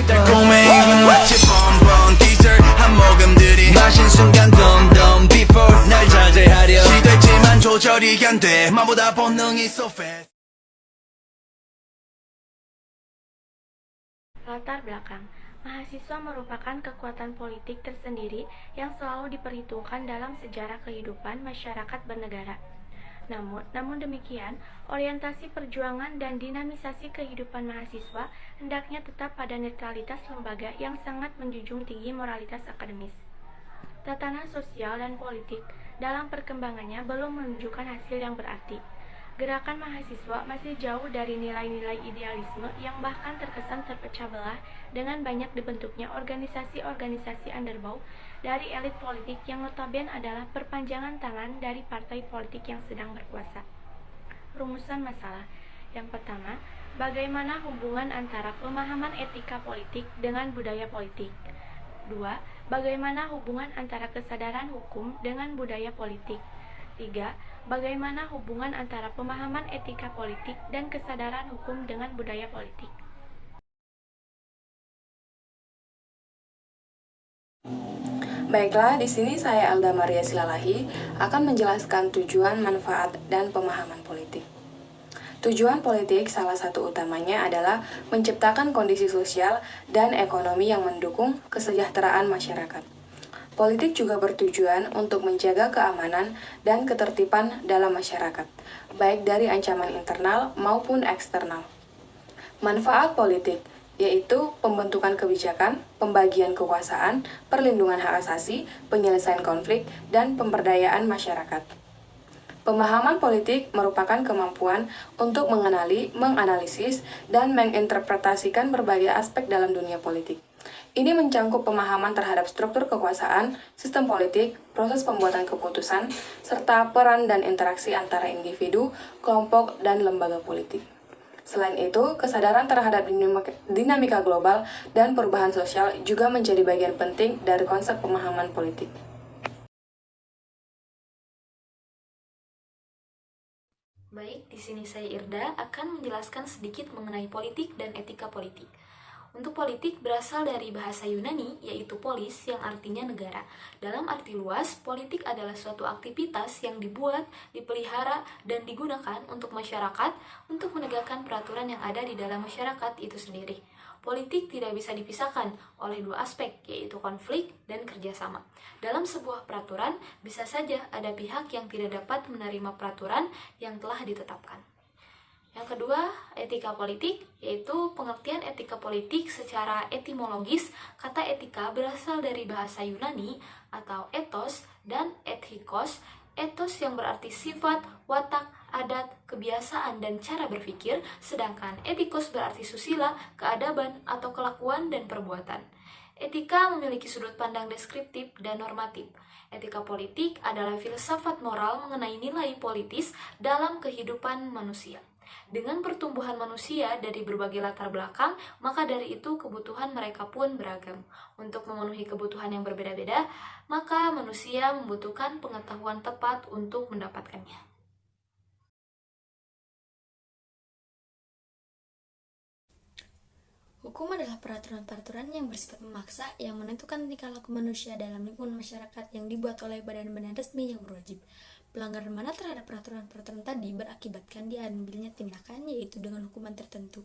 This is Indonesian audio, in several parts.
달콤해 입은 마치 bonbon dessert 한 모금들이 마신 순간 덤덤 before 날 자제하려 시도했지만 조절이 안 돼 마보다 본능이 so fast. Latar belakang. Mahasiswa merupakan kekuatan politik tersendiri yang selalu diperhitungkan dalam sejarah kehidupan masyarakat bernegara. Namun demikian, orientasi perjuangan dan dinamisasi kehidupan mahasiswa hendaknya tetap pada netralitas lembaga yang sangat menjunjung tinggi moralitas akademis. Tatanan sosial dan politik dalam perkembangannya belum menunjukkan hasil yang berarti. Gerakan mahasiswa masih jauh dari nilai-nilai idealisme yang bahkan terkesan terpecah belah dengan banyak dibentuknya organisasi-organisasi underbau dari elit politik yang notabene adalah perpanjangan tangan dari partai politik yang sedang berkuasa. Rumusan masalah. Yang pertama, bagaimana hubungan antara pemahaman etika politik dengan budaya politik. 2. Bagaimana hubungan antara kesadaran hukum dengan budaya politik. 3. Bagaimana hubungan antara pemahaman etika politik dan kesadaran hukum dengan budaya politik. Baiklah, di sini saya Alda Maria Silalahi akan menjelaskan tujuan, manfaat, dan pemahaman politik. Tujuan politik salah satu utamanya adalah menciptakan kondisi sosial dan ekonomi yang mendukung kesejahteraan masyarakat. Politik juga bertujuan untuk menjaga keamanan dan ketertiban dalam masyarakat, baik dari ancaman internal maupun eksternal. Manfaat politik yaitu pembentukan kebijakan, pembagian kekuasaan, perlindungan hak asasi, penyelesaian konflik, dan pemberdayaan masyarakat. Pemahaman politik merupakan kemampuan untuk mengenali, menganalisis, dan menginterpretasikan berbagai aspek dalam dunia politik. Ini mencangkup pemahaman terhadap struktur kekuasaan, sistem politik, proses pembuatan keputusan, serta peran dan interaksi antara individu, kelompok, dan lembaga politik. Selain itu, kesadaran terhadap dinamika global dan perubahan sosial juga menjadi bagian penting dari konsep pemahaman politik. Baik, di sini saya Irda akan menjelaskan sedikit mengenai politik dan etika politik. Untuk politik berasal dari bahasa Yunani, yaitu polis, yang artinya negara. Dalam arti luas, politik adalah suatu aktivitas yang dibuat, dipelihara, dan digunakan untuk masyarakat untuk menegakkan peraturan yang ada di dalam masyarakat itu sendiri. Politik tidak bisa dipisahkan oleh dua aspek, yaitu konflik dan kerjasama. Dalam sebuah peraturan, bisa saja ada pihak yang tidak dapat menerima peraturan yang telah ditetapkan. Yang kedua, etika politik, yaitu pengertian etika politik secara etimologis. Kata etika berasal dari bahasa Yunani atau ethos dan ethikos. Ethos yang berarti sifat, watak, adat, kebiasaan, dan cara berpikir, sedangkan etikos berarti susila, keadaban, atau kelakuan dan perbuatan. Etika memiliki sudut pandang deskriptif dan normatif. Etika politik adalah filsafat moral mengenai nilai politis dalam kehidupan manusia. Dengan pertumbuhan manusia dari berbagai latar belakang, maka dari itu kebutuhan mereka pun beragam. Untuk memenuhi kebutuhan yang berbeda-beda, maka manusia membutuhkan pengetahuan tepat untuk mendapatkannya. Hukum adalah peraturan-peraturan yang bersifat memaksa yang menentukan tingkah laku manusia dalam lingkungan masyarakat yang dibuat oleh badan-badan resmi yang berwajib. Pelanggaran mana terhadap peraturan-peraturan tadi berakibatkan diambilnya tindakan, yaitu dengan hukuman tertentu.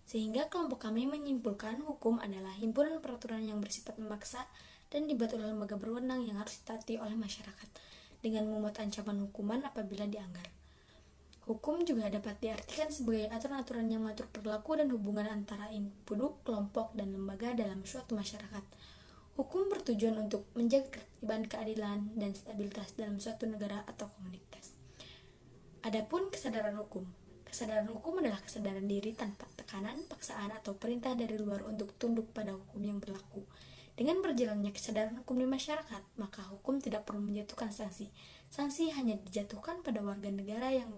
Sehingga kelompok kami menyimpulkan hukum adalah himpunan peraturan yang bersifat memaksa dan dibuat oleh lembaga berwenang yang harus ditaati oleh masyarakat, dengan memuat ancaman hukuman apabila dianggar. Hukum juga dapat diartikan sebagai aturan-aturan yang mengatur perilaku dan hubungan antara individu, kelompok, dan lembaga dalam suatu masyarakat. Hukum bertujuan untuk menjaga ketertiban, keadilan, dan stabilitas dalam suatu negara atau komunitas. Adapun kesadaran hukum. Kesadaran hukum adalah kesadaran diri tanpa tekanan, paksaan, atau perintah dari luar untuk tunduk pada hukum yang berlaku. Dengan berjalannya kesadaran hukum di masyarakat, maka hukum tidak perlu menjatuhkan sanksi. Sanksi hanya dijatuhkan pada warga negara yang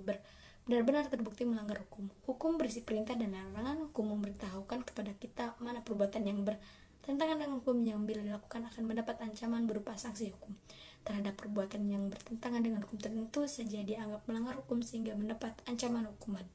benar-benar terbukti melanggar hukum. Hukum berisi perintah dan larangan. Hukum memberitahukan kepada kita mana perbuatan yang bertentangan dengan hukum yang bila dilakukan akan mendapat ancaman berupa sanksi hukum. Terhadap perbuatan yang bertentangan dengan hukum tertentu saja dianggap melanggar hukum sehingga mendapat ancaman hukuman.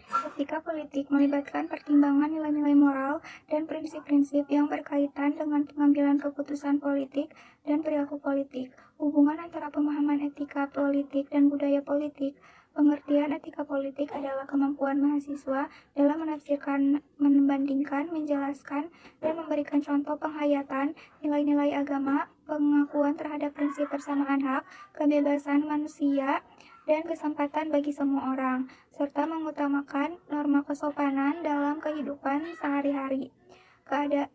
Etika politik melibatkan pertimbangan nilai-nilai moral dan prinsip-prinsip yang berkaitan dengan pengambilan keputusan politik dan perilaku politik. Hubungan antara pemahaman etika politik dan budaya politik. Pengertian etika politik adalah kemampuan mahasiswa dalam menafsirkan, membandingkan, menjelaskan, dan memberikan contoh penghayatan nilai-nilai agama, pengakuan terhadap prinsip persamaan hak, kebebasan manusia, dan kesempatan bagi semua orang, serta mengutamakan norma kesopanan dalam kehidupan sehari-hari.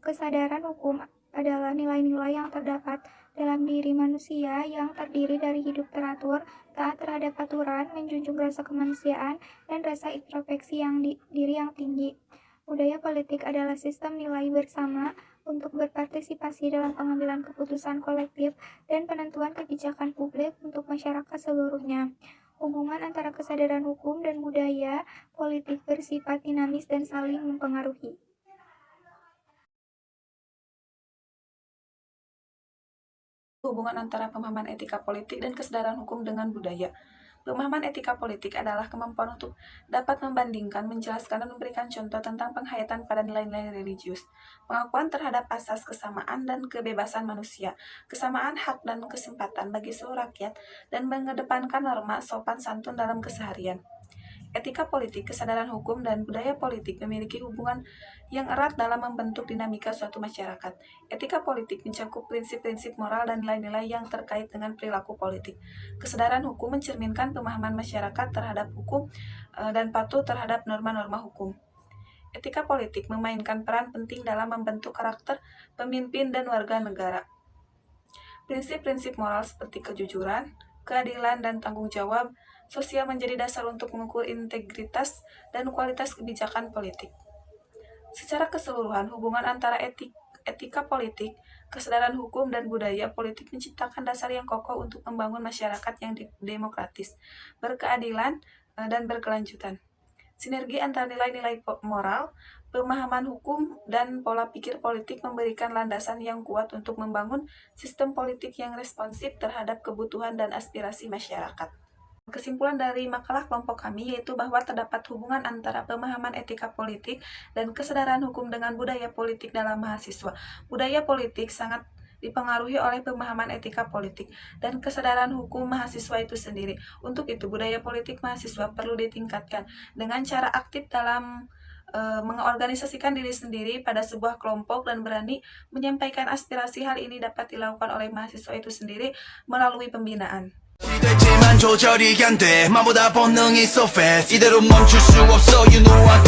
Kesadaran hukum adalah nilai-nilai yang terdapat dalam diri manusia yang terdiri dari hidup teratur, taat terhadap aturan, menjunjung rasa kemanusiaan, dan rasa introspeksi diri yang tinggi. Budaya politik adalah sistem nilai bersama untuk berpartisipasi dalam pengambilan keputusan kolektif dan penentuan kebijakan publik untuk masyarakat seluruhnya. Hubungan antara kesadaran hukum dan budaya politik bersifat dinamis dan saling mempengaruhi. Hubungan antara pemahaman etika politik dan kesadaran hukum dengan budaya. Pemahaman etika politik adalah kemampuan untuk dapat membandingkan, menjelaskan, dan memberikan contoh tentang penghayatan pada nilai-nilai religius, pengakuan terhadap asas kesamaan dan kebebasan manusia, kesamaan hak dan kesempatan bagi seluruh rakyat, dan mengedepankan norma sopan santun dalam keseharian. Etika politik, kesadaran hukum, dan budaya politik memiliki hubungan yang erat dalam membentuk dinamika suatu masyarakat. Etika politik mencakup prinsip-prinsip moral dan nilai-nilai yang terkait dengan perilaku politik. Kesadaran hukum mencerminkan pemahaman masyarakat terhadap hukum dan patuh terhadap norma-norma hukum. Etika politik memainkan peran penting dalam membentuk karakter pemimpin dan warga negara. Prinsip-prinsip moral seperti kejujuran, keadilan, dan tanggung jawab sosial menjadi dasar untuk mengukur integritas dan kualitas kebijakan politik. Secara keseluruhan, hubungan antara etika politik, kesadaran hukum, dan budaya politik menciptakan dasar yang kokoh untuk membangun masyarakat yang demokratis, berkeadilan, dan berkelanjutan. Sinergi antara nilai-nilai moral, pemahaman hukum, dan pola pikir politik memberikan landasan yang kuat untuk membangun sistem politik yang responsif terhadap kebutuhan dan aspirasi masyarakat. Kesimpulan dari makalah kelompok kami yaitu bahwa terdapat hubungan antara pemahaman etika politik dan kesadaran hukum dengan budaya politik dalam mahasiswa. Budaya politik sangat dipengaruhi oleh pemahaman etika politik dan kesadaran hukum mahasiswa itu sendiri. Untuk itu, budaya politik mahasiswa perlu ditingkatkan dengan cara aktif dalam mengorganisasikan diri sendiri pada sebuah kelompok dan berani menyampaikan aspirasi. Hal ini dapat dilakukan oleh mahasiswa itu sendiri melalui pembinaan. 시됐지만 조절이 안 돼 마보다 본능이 so fast 이대로 멈출 수 없어 you know I